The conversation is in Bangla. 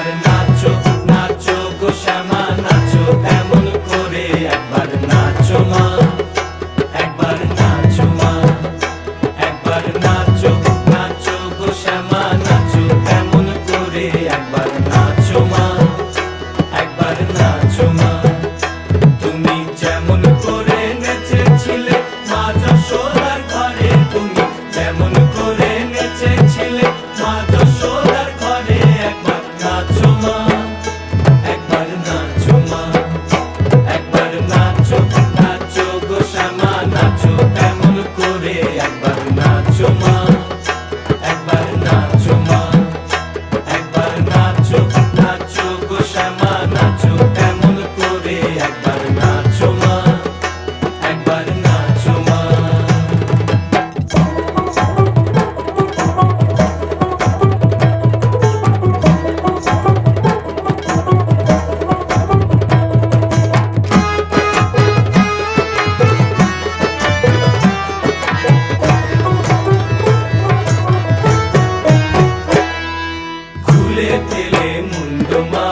একবার নাচো নাচো গো শ্যামা নাচো এমন করে একবার নাচো মা একবার নাচো মা একবার নাচো নাচো গো শ্যামা নাচো এমন করে একবার নাচো মা একবার নাচো মা তুমি যেমন করে নেচেছিলে মা যশোদার ঘরে তুমি যেমন করে নেচেছিলে মা যশোদার ঘরে একবার নাচো মা একবার নাচো মা একবার নাচো নাচো গো শ্যামা নাচো এমন করে একবার নাচো মা একবার নাচো মা একবার নাচো নাচো গো শ্যামা নাচো এমন করে একবার নাচো মা একবার নাচো মা খুলে ফেলে মুন্ড মা